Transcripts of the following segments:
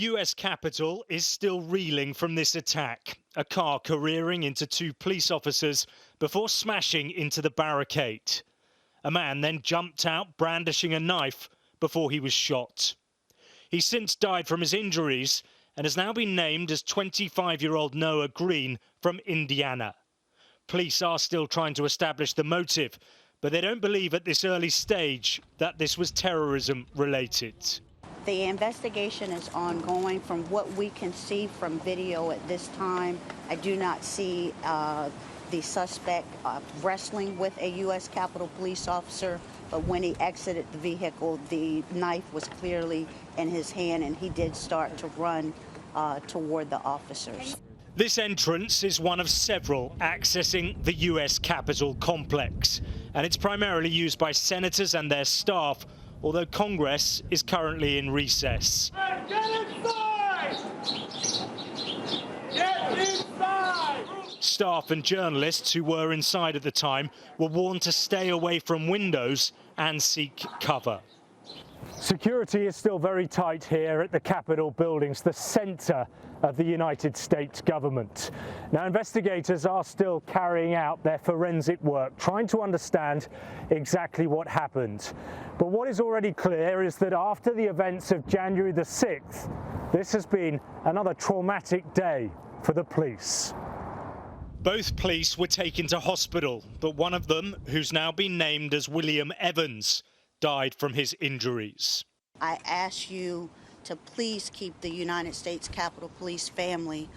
US Capitol is still reeling from this attack. A car careering into two police officers before smashing into the barricade. A man then jumped out brandishing a knife before he was shot. He's since died from his injuries and has now been named as 25-year-old Noah Green from Indiana. Police are still trying to establish the motive, but they don't believe at this early stage that this was terrorism related. The investigation is ongoing. From what we can see from video at this time, I do not see the suspect wrestling with a U.S. Capitol Police officer, but when he exited the vehicle, the knife was clearly in his hand, and he did start to run toward the officers. This entrance is one of several accessing the U.S. Capitol complex, and it's primarily used by senators and their staff, although Congress is currently in recess. Get inside! Get inside! Staff and journalists who were inside at the time were warned to stay away from windows and seek cover. Security is still very tight here at the Capitol buildings, the centre of the United States government. Now, investigators are still carrying out their forensic work, trying to understand exactly what happened. But what is already clear is that after the events of January the 6th, this has been another traumatic day for the police. Both police were taken to hospital, but one of them, who's now been named as William Evans, died from his injuries. I ask you to please keep the United States Capitol Police family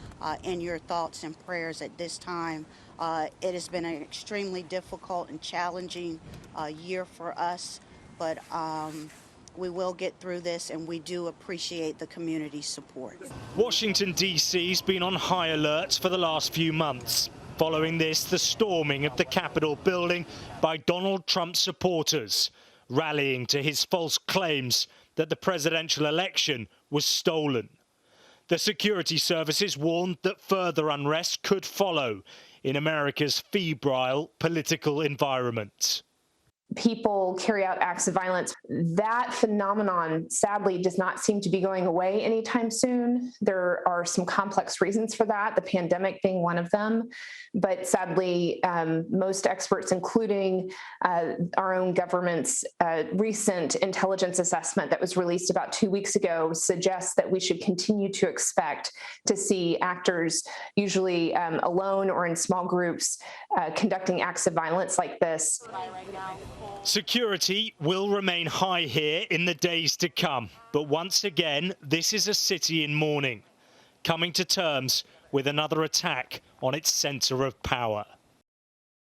in your thoughts and prayers at this time. It has been an extremely difficult and challenging year for us, but we will get through this, and we do appreciate the community's support. Washington, D.C.'s been on high alert for the last few months. Following this, the storming of the Capitol building by Donald Trump supporters, rallying to his false claims that the presidential election was stolen. The security services warned that further unrest could follow in America's febrile political environment. People carry out acts of violence. That phenomenon, sadly, does not seem to be going away anytime soon. There are some complex reasons for that, the pandemic being one of them. But sadly, most experts, including our own government's recent intelligence assessment that was released about 2 weeks ago, suggests that we should continue to expect to see actors, usually alone or in small groups, conducting acts of violence like this. Security will remain high here in the days to come, but once again, this is a city in mourning, coming to terms with another attack on its centre of power.